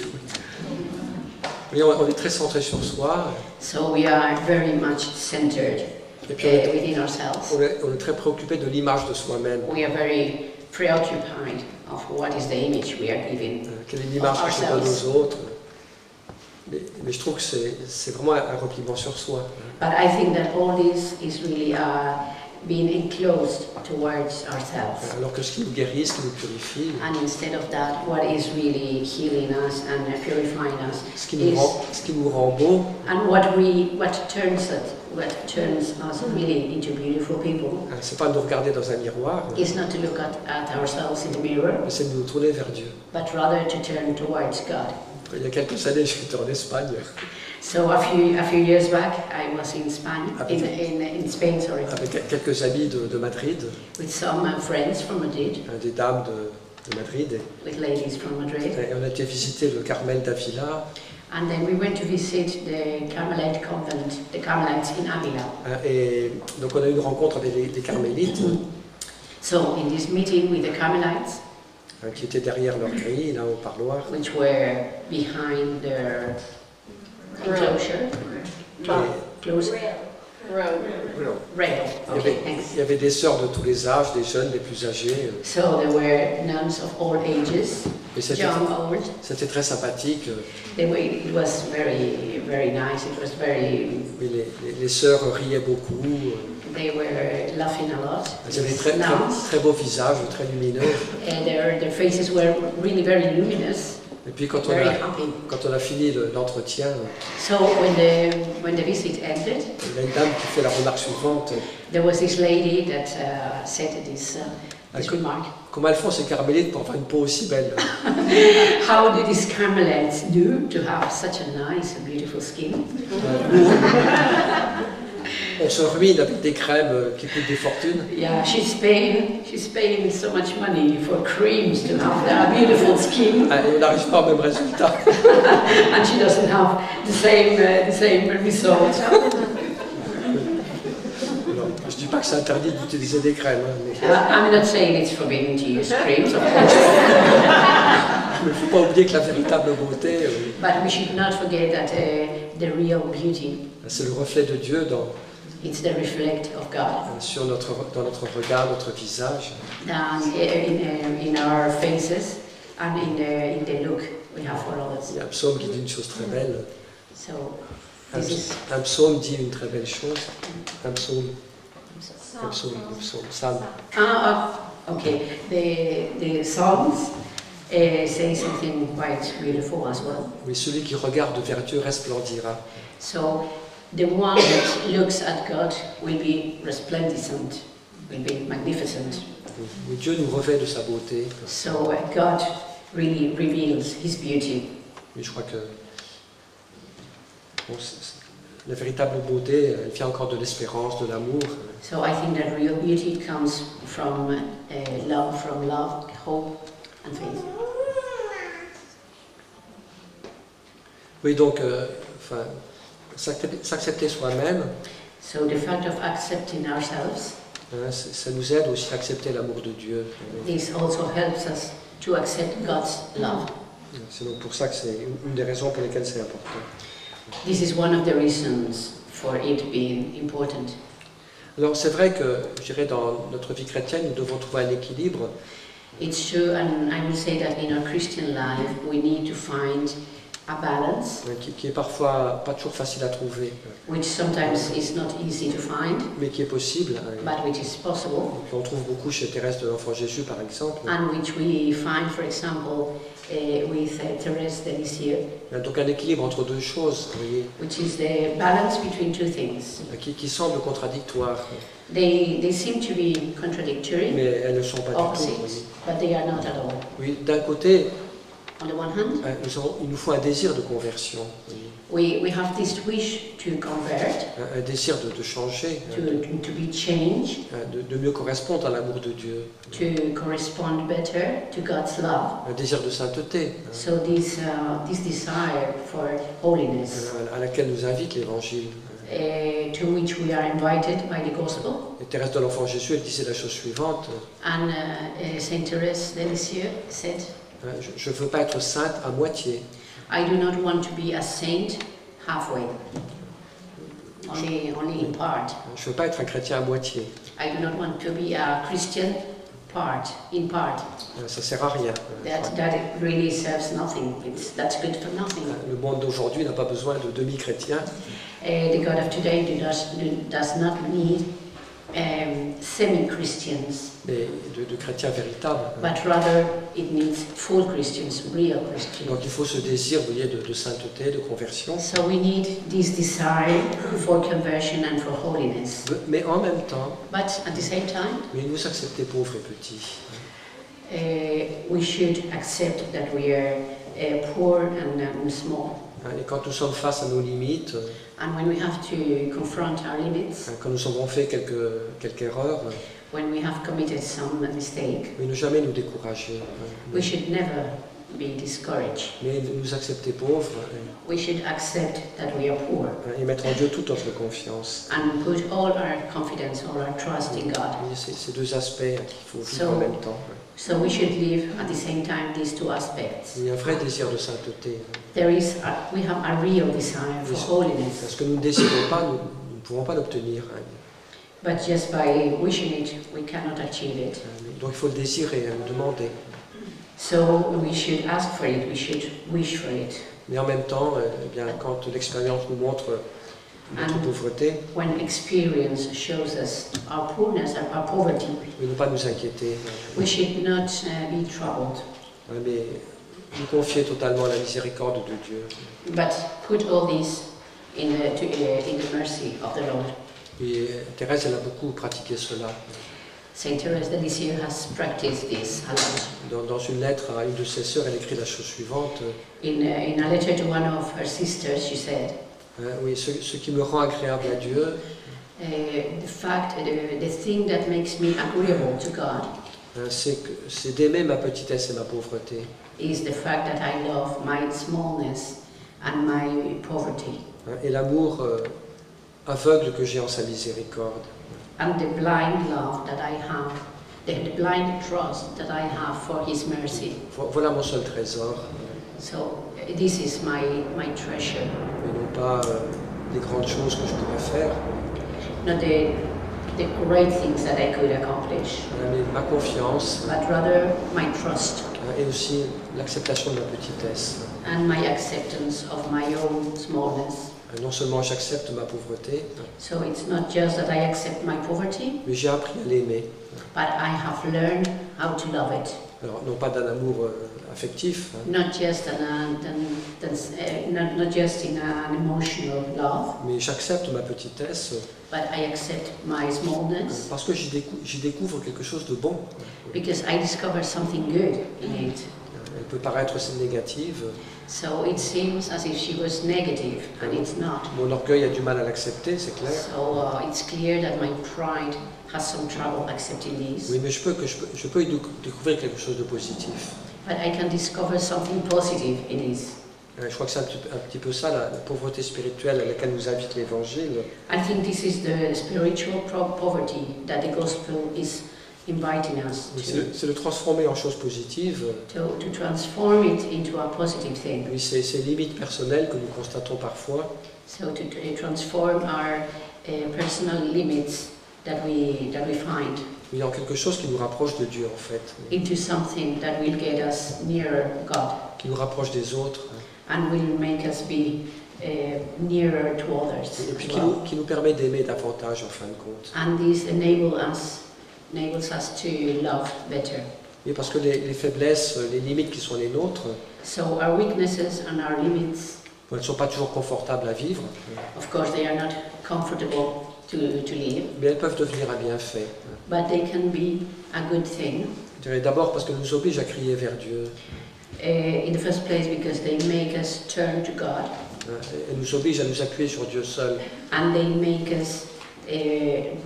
Oui, on est très centré sur soi. So we are very much centered Et puis within ourselves. on est très préoccupé de l'image de soi-même. We are very preoccupied of what is the image we are giving Quelle est l'image of que je donne ourselves. aux autres. Mais je trouve que c'est vraiment un repliement sur soi. But I think that all this is really being enclosed towards ourselves. Alors que ce qui nous guérit, ce qui nous purifie, And instead of that, what is really healing us and purifying us ce qui nous rend beau, and what turns us really into beautiful people c'est pas de nous regarder dans un miroir, is not to look at ourselves in the mirror, mais c'est de nous tourner vers Dieu. but rather to turn towards God. Il y a quelques années, j'étais en Espagne So a few years back, I was in Spain, in Spain, sorry, avec quelques amis de Madrid, with some friends from Madrid, des dames de Madrid, with ladies from Madrid, et on a été visiter le Carmel d'Avila. and then we went to visit the Carmelite convent, the Carmelites in Avila. Et donc on a eu une rencontre avec les carmélites So in this meeting with the Carmelites, qui étaient derrière leur grille, là au parloir. which were behind their enclosure, close, Rail. Okay, thanks. Il y avait des sœurs de tous les âges, des jeunes, des plus âgés. So there were nuns of all ages, Et young, old. c'était très sympathique. It was very, very nice. It was very. Oui, les sœurs riaient beaucoup. They were laughing a lot. Elles avaient très, très, Nuns. très beaux visages, très lumineux. And their faces were really very luminous, Et puis quand very happy. on a fini l'entretien, So when the visit ended, il y a une dame qui fait la remarque suivante. there was this lady that said this remark. Comment elles font ces carmélites pour avoir une peau aussi belle? How do these Carmelites do to have such a nice and beautiful skin? On se ruine avec des crèmes qui coûtent des fortunes. Yeah, she's paying so much money for creams to have that beautiful skin, Et on n'arrive pas au même résultat. and she doesn't have the same result. Alors, je ne dis pas que c'est interdit d'utiliser des crèmes, hein, mais I'm not saying it's forbidden to use creams, of course, il ne faut pas oublier que la véritable beauté, but we should not forget that the real beauty, c'est le reflet de Dieu it's the reflect of God. dans notre regard, notre visage. And in our faces and in the look we have for others. Il y a un psaume qui dit une chose très belle. So Un, this is un psaume dit une très belle chose. Un psaume, psalm. Okay. The Psalms say something quite beautiful as well. Oui, celui qui regarde vers Dieu resplendira. So the one that looks at God will be resplendent, will be magnificent. Oui, Dieu nous revêt de sa beauté. So God really reveals His beauty. Mais je crois que la véritable beauté, elle vient encore de l'espérance, de l'amour. So I think that real beauty comes from love, hope and faith. Oui, donc, s'accepter soi-même, So the fact of accepting ourselves, hein, ça nous aide aussi à accepter l'amour de Dieu. this also helps us to accept God's love. C'est donc pour ça que c'est une des raisons pour lesquelles c'est important. This is one of the reasons for it being important. Alors c'est vrai que, je dirais, dans notre vie chrétienne, nous devons trouver un équilibre. It's true, and I will say that in our Christian life we need to find a balance, Qui est parfois pas toujours facile à trouver, which sometimes is not easy to find, mais qui est possible. but which is possible, Et on trouve beaucoup chez Thérèse de l'Enfant Jésus, par exemple. and which we find, for example, with Thérèse de Lisieux, Donc un équilibre entre deux choses, vous voyez, which is the balance between two things. qui semblent contradictoires, They seem to be contradictory, mais elles ne sont pas du tout. Vous voyez. opposites, but they are not at all. Oui, d'un côté, On the one hand, il nous faut un désir de conversion, vous voyez. we have this wish to convert, Un désir de changer, to be changed, de mieux correspondre à l'amour de Dieu, to correspond better to God's love. un désir de sainteté, So this desire for holiness, à laquelle nous invite l'Évangile. to which we are invited by the gospel. Et Thérèse de l'Enfant Jésus, elle disait la chose suivante, And Saint Thérèse de Lisieux said, je ne veux pas être sainte à moitié, I do not want to be a saint halfway, only in part. je ne veux pas être un chrétien à moitié, I do not want to be a Christian in part. ça ne sert à rien. That it really serves nothing. That's good for nothing. Le monde d'aujourd'hui n'a pas besoin de demi-chrétiens, The God of today does not need semi-Christians, mais de chrétiens véritables. but rather it needs full Christians, real Christians. Donc il faut ce désir, vous voyez, de sainteté, de conversion, So we need this desire for conversion and for holiness. mais en même temps, But at the same time, mais nous accepter pauvres et petits. we should accept that we are poor and small. Et quand nous sommes face à nos limites, And when we have to confront our limits, quand nous avons fait quelques erreurs, when we have committed some mistake, mais ne jamais nous décourager, we should never be discouraged. mais nous accepter pauvres We should accept that we are poor et mettre en Dieu toute notre confiance. and put all our confidence, all our trust in God. Oui, c'est ces deux aspects qu'il faut vivre So- en même temps. So we should live at the same time these two aspects. Il y a un vrai désir de sainteté. We have a real desire for holiness. Parce que nous ne décidons pas, nous ne pouvons pas l'obtenir. Hein. But just by wishing it, we cannot achieve it. Donc il faut le désirer, le demander. So we should ask for it, we should wish for it. Mais en même temps, eh bien, quand l'expérience nous montre notre pauvreté, When experience shows us our poorness, our poverty, de ne pas nous inquiéter, we should not be troubled, mais nous confier totalement à la miséricorde de Dieu. but put all this in the mercy of the Lord. Et Thérèse, elle a beaucoup pratiqué cela. Saint Therese de Lisieux has practiced this a lot. Dans une lettre à une de ses sœurs, elle écrit la chose suivante. In a letter to one of her sisters, she said, Oui, ce qui me rend agréable à Dieu, the thing that makes me agreeable to God c'est d'aimer ma petitesse et ma pauvreté. is the fact that I love my smallness and my poverty, Et l'amour aveugle que j'ai en sa miséricorde. and the blind love that I have, the blind trust that I have for His mercy. Voilà mon seul trésor, So this is my treasure, mais non pas les grandes choses que je pourrais faire, not the great things that I could accomplish, mais ma confiance but rather my trust et aussi l'acceptation de ma petitesse. and my acceptance of my own smallness. Non seulement j'accepte ma pauvreté, So it's not just that I accept my poverty, mais j'ai appris à l'aimer. but I have learned how to love it. Alors, non pas d'un amour affectif, Not just not just in an emotional love, mais j'accepte ma petitesse but I accept my smallness parce que j'y découvre quelque chose de bon. because I discover something good in it. Elle peut paraître négative, So it seems as if she was negative, and it's not. mon orgueil a du mal à l'accepter, c'est clair. So it's clear that my pride has some trouble accepting this. Oui, mais je peux y découvrir quelque chose de positif. But I can discover something positive in this. Je crois que c'est un petit peu ça, la pauvreté spirituelle à laquelle nous invite l'Évangile. I think this is the spiritual poverty that the gospel is inviting us C'est le transformer en chose positive. to transform it into a positive thing. Oui, ces limites personnelles que nous constatons parfois, So to transform our personal limits that we find oui, en quelque chose qui nous rapproche de Dieu en fait, into something that will get us nearer God qui nous rapproche des autres, and will make us be nearer to others et puis as well. qui nous permet d'aimer davantage en fin de compte. And this enables us to love better. Oui, parce que les faiblesses, les limites qui sont les nôtres, So our weaknesses and our limits, elles ne sont pas toujours confortables à vivre, of course, they are not comfortable to live, mais elles peuvent devenir un bienfait. but they can be a good thing. Je dirais d'abord parce qu'elles nous obligent à crier vers Dieu. In the first place, because they make us turn to God, Elles nous obligent à nous appuyer sur Dieu seul. and they make us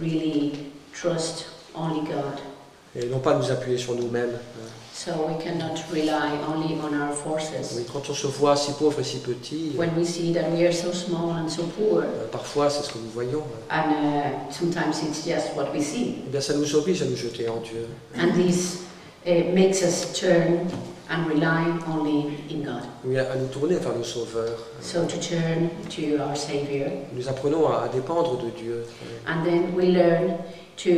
really trust only God. Et non pas nous appuyer sur nous-mêmes. So we cannot rely only on our forces. Oui, quand on se voit si pauvre et si petit, When we see that we are so small and so poor, parfois c'est ce que nous voyons, and sometimes it's just what we see, eh bien ça nous oblige à nous jeter en Dieu. and this makes us turn and rely only in God. Oui, à nous tourner vers le Sauveur. So to turn to our Savior, Nous apprenons à dépendre de Dieu. and then we learn to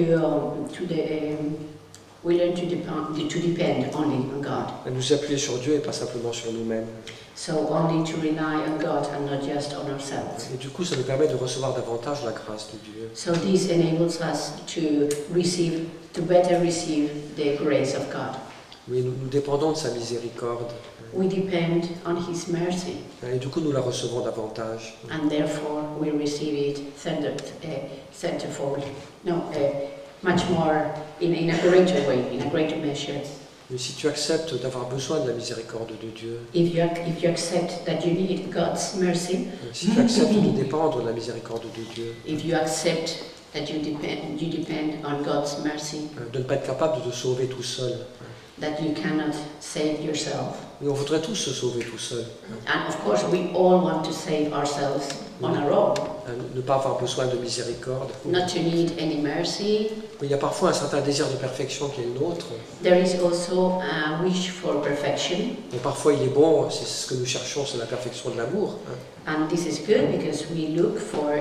depend only on God. À nous appuyer sur Dieu et pas simplement sur nous-mêmes. So only to rely on God and not just on ourselves. Et du coup, ça nous permet de recevoir davantage la grâce de Dieu. So this enables us to better receive the grace of God. Oui, nous dépendons de sa miséricorde. We depend on His mercy, Et du coup, nous la recevons davantage. and therefore we receive it much more in a greater way, in a greater measure. Mais si tu acceptes d'avoir besoin de la miséricorde de Dieu, If you accept that you need God's mercy, si tu acceptes de dépendre de la miséricorde de Dieu, if you accept that you depend on God's mercy, de ne pas être capable de te sauver tout seul. that you cannot save yourself. Mais on voudrait tous se sauver tout seul. And of course, we all want to save ourselves on our own, Ne pas avoir besoin de miséricorde. not to need any mercy. Il y a parfois un certain désir de perfection qui est le nôtre. There is also a wish for perfection, Et parfois il est bon, c'est ce que nous cherchons, c'est la perfection de l'amour. and this is good because we look for,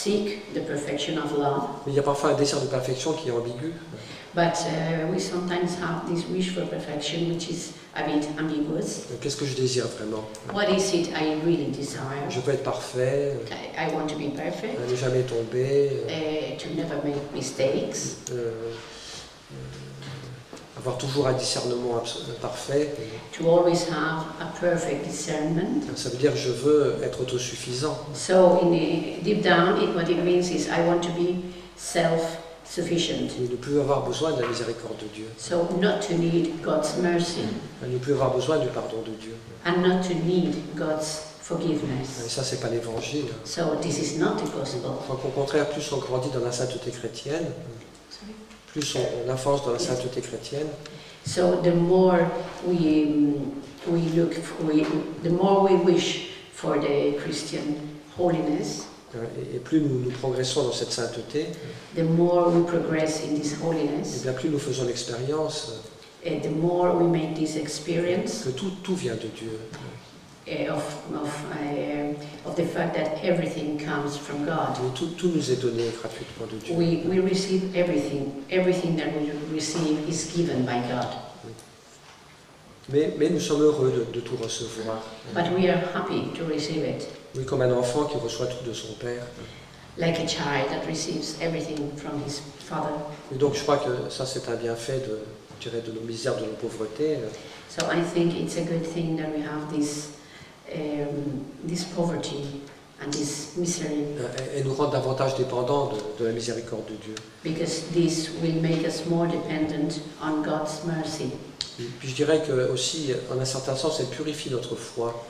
seek the perfection of love, Mais il y a parfois un désir de perfection qui est ambigu. but we sometimes have this wish for perfection which is a bit ambiguous. Qu'est-ce que je désire vraiment? What is it I really desire? Je veux être parfait, I want to be perfect, ne jamais tomber, to never make mistakes, avoir toujours un discernement parfait. to always have a perfect discernment. Ça veut dire que je veux être autosuffisant. So deep down, what it means is I want to be self-sufficient. Et ne plus avoir besoin de la miséricorde de Dieu. So not to need God's mercy Ne plus avoir besoin du pardon de Dieu. and not to need God's Et forgiveness. ça, c'est pas l'évangile. So this is not the gospel. Donc, au contraire, plus on grandit dans la sainteté chrétienne, plus on avance dans la sainteté chrétienne, So the more the more we wish for the Christian holiness, et plus nous progressons dans cette sainteté, the more we progress in this et holiness, bien plus nous faisons l'expérience the more we make this experience que tout vient de Dieu. of the fact that everything comes from God. Mais tout nous est donné gratuitement de Dieu. We receive everything. Everything that we receive is given by God. Mais nous sommes heureux de tout recevoir. But we are happy to receive it, Oui, comme un enfant qui reçoit tout de son père. like a child that receives everything from his father. Et donc je crois que ça c'est un bienfait je dirais, de nos misères, de nos pauvretés. So I think it's a good thing that we have this poverty and this misery, Et nous rendre davantage dépendants de la miséricorde de Dieu. because this will make us more dependent on God's mercy. Et puis je dirais que aussi, en un certain sens, elle purifie notre foi.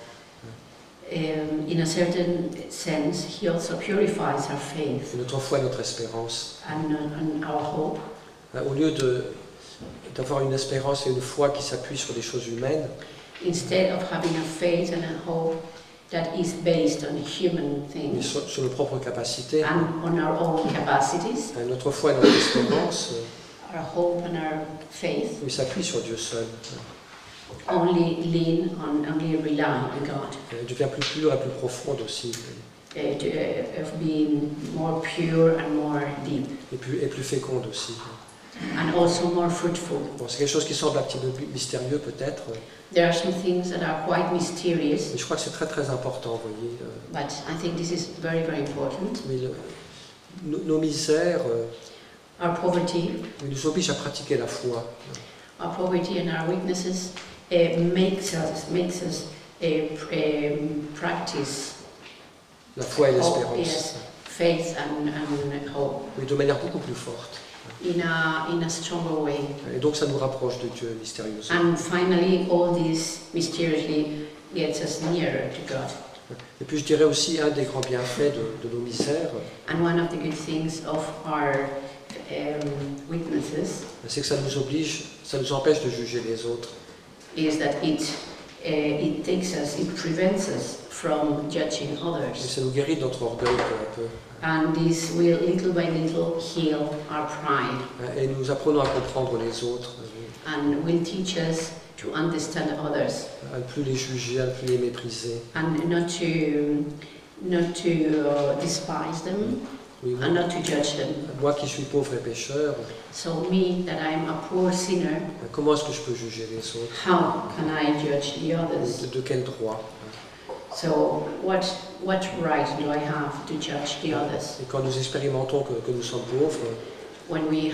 In a certain sense, He also purifies our faith Et notre foi et notre espérance. and our hope. Au lieu d'avoir une espérance et une foi qui s'appuient sur des choses humaines, Instead of having a faith and a hope that is based on human mais things sur nos propres capacités, and on our own capacities, notre foi et notre espérance our hope and our faith s'appuient sur Dieu seul. only rely on God, Elle devient plus pure et plus profonde aussi, of being more pure and more deep, et plus féconde aussi. and also more fruitful. Bon, c'est quelque chose qui semble un petit peu mystérieux peut-être, There are some things that are quite mysterious, mais je crois que c'est très très important, vous voyez. but I think this is very, very important. Mais nos misères Our poverty, nous obligent à pratiquer la foi. and our weaknesses makes us practice La foi et hope, l'espérance. yes, faith and hope Oui, de manière beaucoup plus forte. in a stronger way. Et donc ça nous rapproche de Dieu mystérieusement. And finally, all this mysteriously gets us nearer to God. Et puis je dirais aussi un des grands bienfaits de nos misères, And one of the good things of our weaknesses c'est que ça nous oblige, ça nous empêche de juger les autres. is that it prevents us from judging Et others. ça nous guérit de notre orgueil peu à peu. And this will little by little heal our pride Et nous apprenons à comprendre les autres, and will teach us to understand others à ne plus les juger, à ne plus les mépriser. and not to despise them Oui, and not to judge them. moi qui suis pauvre et pécheur, So me, that I am a poor sinner, comment est-ce que je peux juger les autres? how can I judge the others? De quel droit? So what right do I have to judge the others? Et quand nous expérimentons que nous sommes pauvres, When we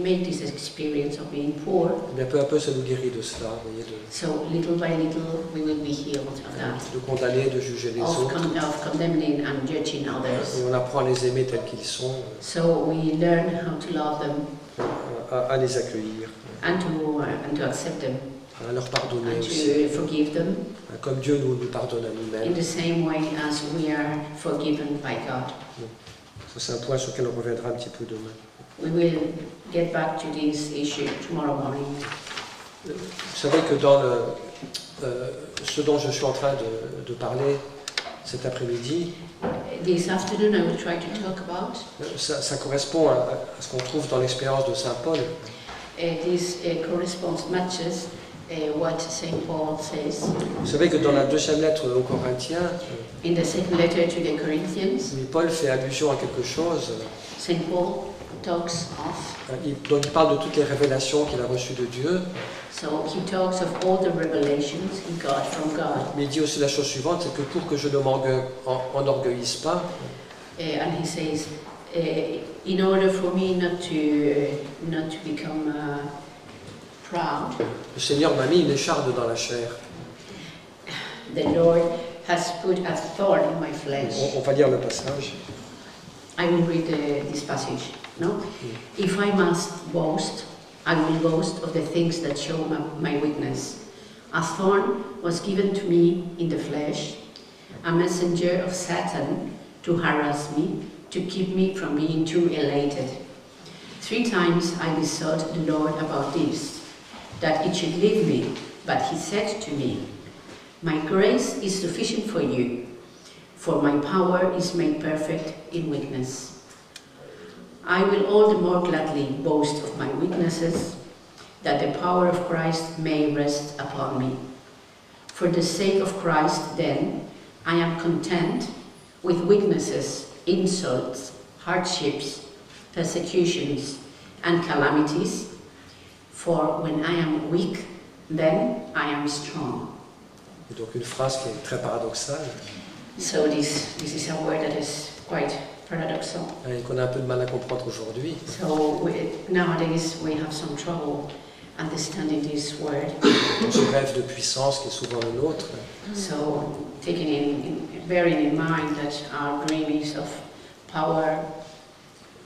make this experience of being poor, eh bien peu à peu ça nous guérit de cela, vous voyez, so little by little we will be healed of that, de condamner, de juger les of autres. condemning and judging others. Et on apprend à les aimer tels qu'ils sont, So we learn how to love them à les accueillir, and to accept them à leur pardonner and aussi, to forgive them comme Dieu nous pardonne à in nous-mêmes. the same way as we are forgiven by God. Ça, c'est un point sur lequel on reviendra un petit peu demain. We will get back to this issue tomorrow morning. Vous savez que dans ce dont je suis en train de parler cet après-midi, This afternoon I will try to talk about. ça correspond à ce qu'on trouve dans l'expérience de Saint Paul. This matches what St. Paul says Vous savez que dans la deuxième lettre aux Corinthiens, in the second letter to the Corinthians. Paul fait allusion à quelque chose. St. Paul talks of, Donc il parle de toutes les révélations qu'il a reçues de Dieu. so he talks of all the revelations he got from God. Mais il dit aussi la chose suivante, c'est que pour que je ne m'enorgueillisse pas, And he says, in order for me not to become proud, le Seigneur m'a mis une écharde dans la chair. the Lord has put a thorn in my flesh. On va lire le passage. I will read this passage. No? If I must boast, I will boast of the things that show my weakness. A thorn was given to me in the flesh, a messenger of Satan to harass me, to keep me from being too elated. 3 times I besought the Lord about this, that it should leave me, but he said to me, my grace is sufficient for you, for my power is made perfect in weakness. I will all the more gladly boast of my weaknesses, that the power of Christ may rest upon me. For the sake of Christ, then, I am content with weaknesses, insults, hardships, persecutions, and calamities. For when I am weak, then I am strong. Et donc une phrase qui est très paradoxale So this is a word that is quite paradoxal. et qu'on a un peu de mal à comprendre aujourd'hui. So nowadays we have some trouble understanding this word. Dans ce rêve de puissance qui est souvent le nôtre, So bearing in mind that our dream is of power.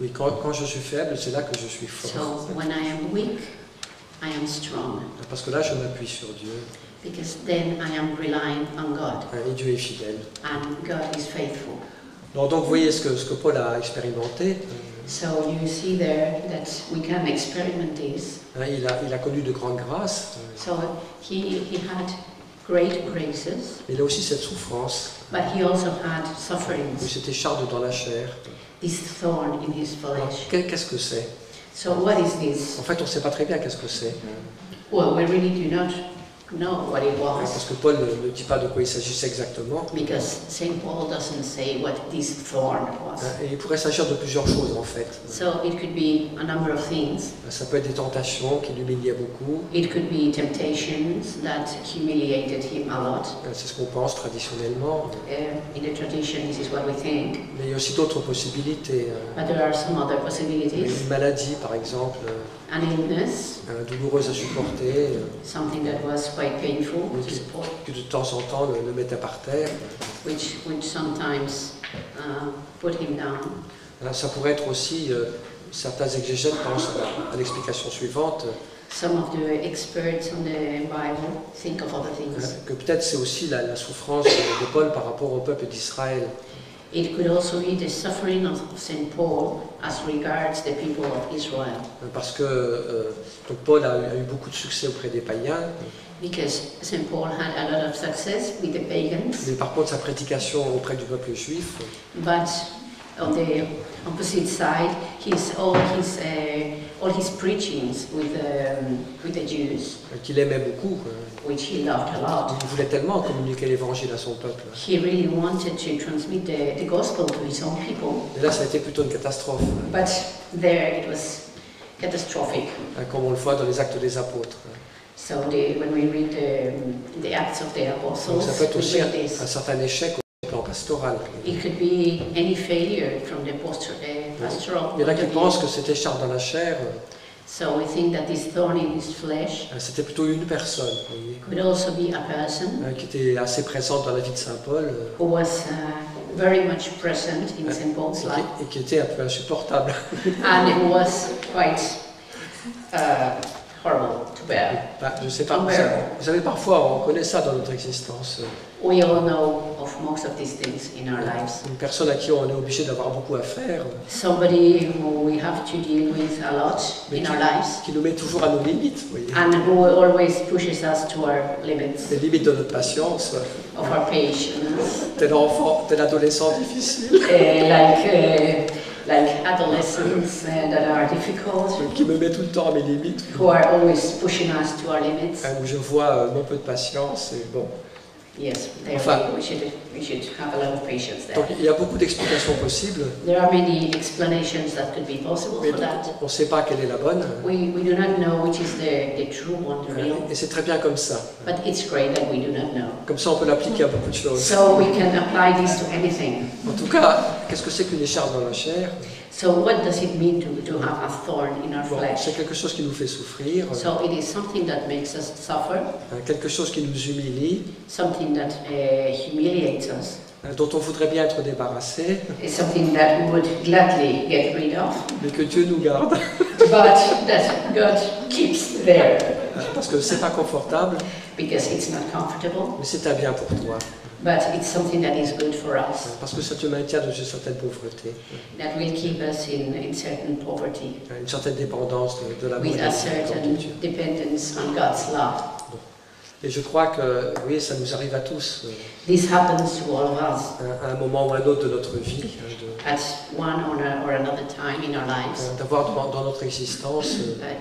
oui, quand je suis faible, c'est là que je suis So fort. when I am weak, I am strong. Parce que là, je m'appuie sur Dieu Because then I am relying on God. et Dieu est fidèle. And God is faithful. Donc vous voyez ce que Paul a expérimenté. So you see there that we can experiment this. Il a connu de grandes grâces, So he had great graces, mais il a aussi cette souffrance, but he also had où sufferings, cette écharde dans la chair. this thorn in his Alors, flesh. qu'est-ce que c'est? So what is this? En fait, on ne sait pas très bien qu'est-ce que c'est. Well, we really do not know what it Parce was, que Paul ne dit pas de quoi il s'agissait exactement. because St. Paul doesn't say what this thorn was. Et il pourrait s'agir de plusieurs choses en fait. So it could be a number of things. Ça peut être des tentations qui l'humiliaient beaucoup. It could be temptations that humiliated him a lot. C'est ce qu'on pense traditionnellement. In the tradition, this is what we think. Mais il y a aussi d'autres possibilités. But there are some other possibilities. Une maladie par exemple, An illness, douloureuse à supporter, something that was quite painful to support, qui de temps en temps le mettait par terre. which sometimes put him down. Ça pourrait être aussi, certains exégètes pensent à l'explication suivante, Some of the experts on the Bible think of other things. que peut-être c'est aussi la souffrance de Paul par rapport au peuple d'Israël. It could also be the suffering of St. Paul as regards the people of Israel. Parce que donc Paul a eu beaucoup de succès auprès des païens, Because St. Paul had a lot of success with the pagans, mais par contre sa prédication auprès du peuple juif, but on the opposite side, all his preachings with the Jews, qu'il aimait beaucoup, which he loved a lot. il voulait tellement communiquer l'évangile à son peuple. He really wanted to transmit the gospel to his own people, Et là, ça a été plutôt une catastrophe, but there it was catastrophic. comme on le voit dans les Actes des Apôtres. So when we read the Acts of the Donc Apostles, ça peut être we aussi read this. un certain échec au plan pastoral. It could be any failure from the pastoral Il y en a point qui of view. pensent que cette écharpe dans la chair, So we think that this thorn in his flesh c'était plutôt une personne, vous voyez, could also be a person qui était assez présente dans la vie de Saint Paul who was very much present in St. Paul's life et qui était un peu insupportable. and it was quite horrible to bear. Je ne sais pas, vous savez, parfois on connaît ça dans notre existence. We all know of most of these things in our lives. Une personne à qui on est obligé d'avoir beaucoup à faire, Somebody who we have to deal with a lot mais in our lives qui nous met toujours à nos limites, vous voyez, and who always pushes us to our limits les limites de notre patience, of our patience. tel enfant, tel adolescent difficile. like adolescents that are difficult, qui me met tout le temps à mes limites, who are always pushing us to our limits. où je vois mon peu de patience. Et bon. Yes, there Enfin, we should have a lot of patience there. Donc il y a beaucoup d'explications possibles, There are many explanations that could be possible mais for that. on ne sait pas quelle est la bonne. We do not know which is the true one, the real. Et c'est très bien comme ça. But it's great that we do not know. Comme ça, on peut l'appliquer à beaucoup de choses. So we can apply this to anything. En tout cas, qu'est-ce que c'est qu'une écharpe dans la chair? So what does it mean to have a thorn in our Bon, flesh? c'est quelque chose qui nous fait souffrir, So it is something that makes us suffer, quelque chose qui nous humilie, something that humiliates us. Dont on voudrait bien être débarrassé, It's something that we would gladly get rid of, mais que Dieu nous garde, but that God keeps there parce que c'est pas confortable, because it's not comfortable, mais c'est un bien pour toi, but it's something that is good for us, parce que ça te maintient dans une certaine pauvreté, that will keep us in certain poverty, une certaine dépendance de l'amour with et a de certain Dieu. dependence on God's love. Et je crois que, oui, ça nous arrive à tous, This happens to all of us à un moment ou à un autre de notre vie, at one or another time in our lives, d'avoir dans notre existence,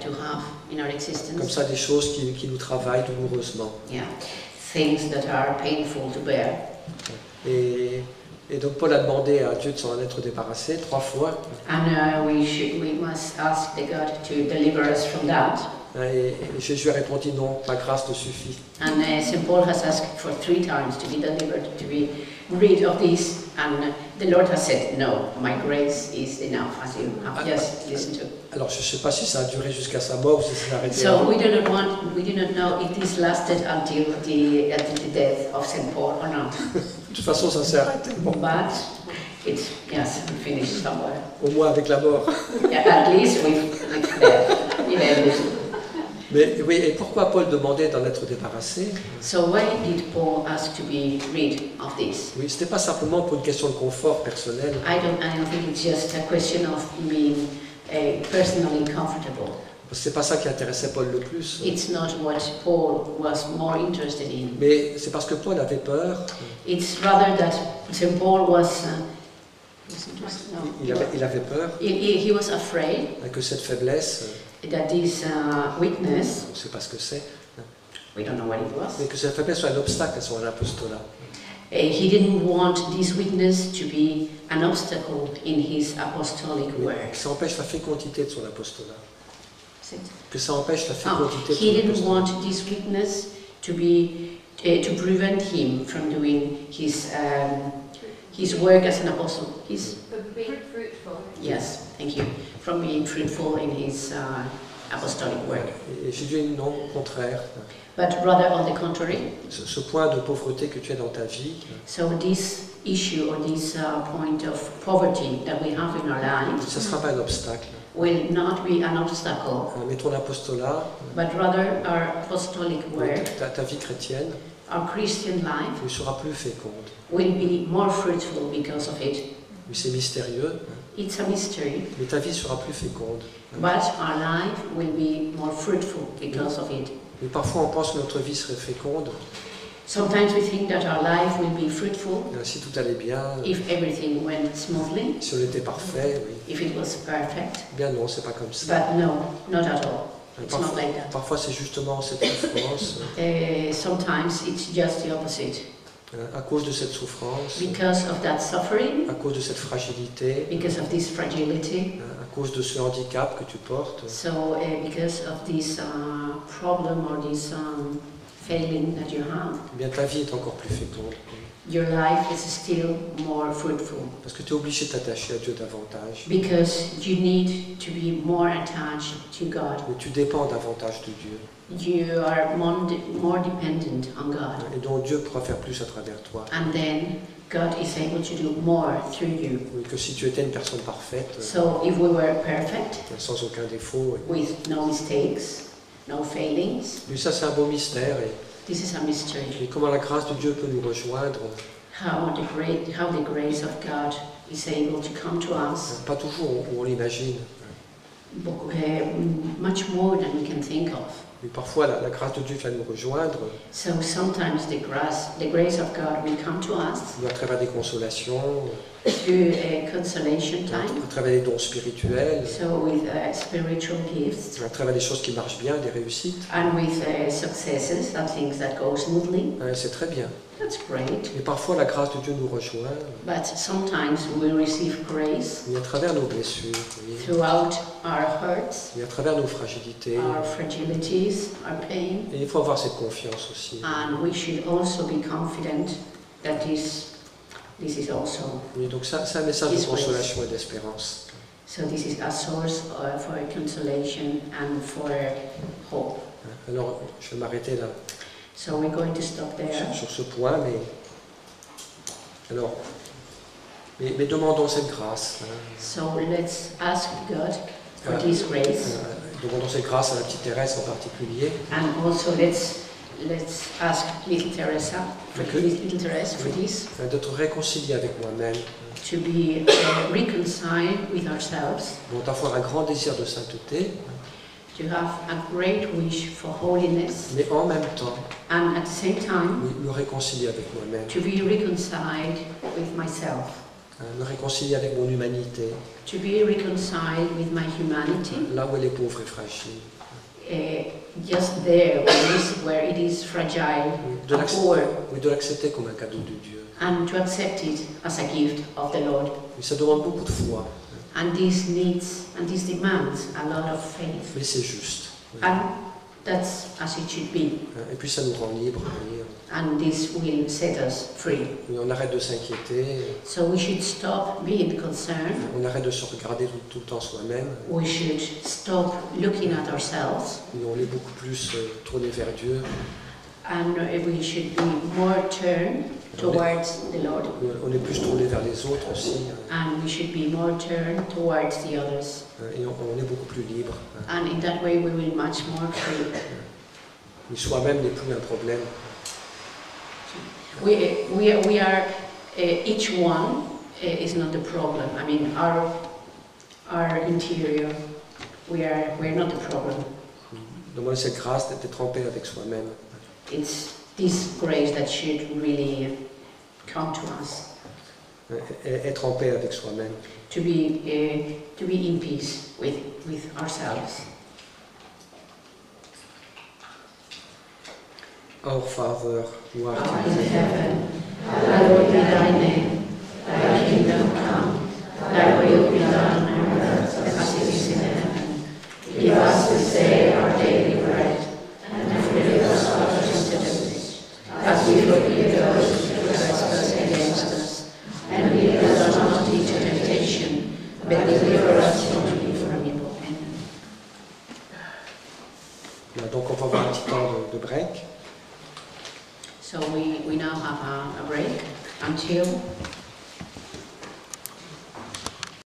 to have in our comme existence, ça, des choses qui nous travaillent douloureusement. yeah, things that are painful to bear. Et donc Paul a demandé à Dieu de s'en être débarrassé 3 fois. And we must ask the God to deliver us from that. Et Jésus a répondu non, ma grâce te suffit. And St. Paul has asked for 3 times to be delivered, to be rid of this. And the Lord has said, no, my grace is enough, as you have just listened to. Alors je ne sais pas si ça a duré jusqu'à sa mort ou si ça s'est arrêté So avant. we do not know if this lasted until the death of St. Paul or not. De toute façon, ça s'est arrêté. Bon, But it, yes, we finished somewhere. au moins avec la mort. Yeah, at least we've there. You know, Mais oui, et pourquoi Paul demandait d'en être débarrassé? so why did Paul ask to be rid of this? Oui, ce n'était pas simplement pour une question de confort personnel. I don't think it's just a question of being personally comfortable. Parce que c'est pas ça qui intéressait Paul le plus. It's not what Paul was more interested in. Mais c'est parce que Paul avait peur. It's rather that St. Paul was. Il avait peur He was afraid que cette faiblesse, that this weakness, on ne sait pas ce que c'est, we don't know what it was. mais que cette faiblesse soit un obstacle à son apostolat. He didn't want this weakness to be an obstacle in his apostolic work. Que ça empêche la fécondité de son apostolat. Que ça empêche la Oh, fécondité he de son didn't apostolat. want this weakness to be to prevent him from doing his work as an apostle. Being fruitful. Yes, thank you. From being fruitful in his apostolic work. Et j'ai dit non, au contraire. But rather on the contrary. Ce point de pauvreté que tu as dans ta vie, So this issue or this point of poverty that we have in our lives ça ne sera pas un obstacle. will not be an obstacle, Mais ton apostolat, but rather our apostolic work, ta vie chrétienne, our Christian life, ne sera plus féconde. will be more fruitful because of it. Oui, c'est mystérieux, It's a mystery, mais ta vie sera plus féconde. but our life will be more fruitful because of it. Mais parfois on pense que notre vie serait féconde Sometimes we think that our life will be fruitful si tout allait bien, if everything went smoothly, si on était parfait. Oui. if it was perfect, Eh bien non, c'est pas comme ça. but no, not at all. It's not Parfois, like that. parfois, c'est justement cette souffrance, Sometimes it's just the opposite. à cause de cette souffrance, Because of that suffering, à cause de cette fragilité, because of this fragility, à cause de ce handicap que tu portes, so because of this problem or this failing that you have, eh bien ta vie est encore plus féconde. your life is still more fruitful. Parce que tu es obligé de t'attacher à Dieu davantage. Because you need to be more attached to God. Mais tu dépends davantage de Dieu. You are more dependent on God. Et donc Dieu pourra faire plus à travers toi. And then God is able to do more through you. Oui, que si tu étais une personne parfaite, So if we were perfect, sans aucun défaut. with no mistakes, no failings, Mais ça, c'est un beau mystère. this is a mystery. Et comment la grâce de Dieu peut nous rejoindre, How the grace of God is able to come to us, pas toujours où on l'imagine. much more than we can think of. Mais parfois, la grâce de Dieu vient nous rejoindre, So sometimes the grace of God will come to us à travers des consolations, through a consolation à time. travers des dons spirituels, So with spiritual gifts à travers des choses qui marchent bien, des réussites. and with successes and things that go smoothly. C'est très bien. That's great. Mais parfois, la grâce de Dieu nous rejoint, But sometimes we receive grace mais à travers nos blessures, vous voyez, throughout our hurts, et à travers nos fragilités. our fragilities, our pain. Et il faut avoir cette confiance aussi. And we should also be confident that this is also. Oui, donc ça, c'est un message de consolation et d'espérance. So this is a source for consolation and for hope. Alors, je vais m'arrêter là So we're going to stop there. sur ce point, mais demandons cette grâce. So let's ask God for this grace, Demandons cette grâce à la petite Thérèse en particulier. and also let's ask little Teresa for this, D'être réconcilié avec moi-même, to be reconciled with ourselves, d'avoir un grand désir de sainteté, to have a great wish for holiness, mais en même temps, and at the same time me réconcilier avec moi-même, to be reconciled with myself, me réconcilier avec mon humanité, to be reconciled with my humanity, là où elle est pauvre et fragile. just there where it is fragile and poor, De l'accepter comme un cadeau de Dieu. and to accept it as a gift of the Lord. Mais ça demande beaucoup de foi, And this demands a lot of faith. mais c'est juste. And that's as it should be. Et puis ça nous rend libres. And this will set us free. Et on arrête de s'inquiéter, So we should stop being concerned. on arrête de se regarder tout le temps soi-même, We should stop looking at ourselves. et on est beaucoup plus tourné vers Dieu. And we should be more turned towards the Lord. On est plus tourné vers les autres aussi. And we should be more turned towards the others. Et on est beaucoup plus libre. And in that way we will be much more free. Mais soi-même n'est plus un problème. We are each one is not the problem. I mean, our interior, we're not the problem. Demandez cette grâce d'être en paix avec soi-même. It's this grace that should really come to us. Être en paix avec soi-même. To be in peace with ourselves. Our Father, who art Our in heaven, hallowed be thy name. Thy kingdom come, thy will be done on earth as it is in heaven. Give us this day our daily bread, and forgive us our trespasses, as we forgive those who trespass against us. And lead us not into temptation, but deliver us from evil. Amen. Donc on va avoir un petit temps de break. So we now have a break until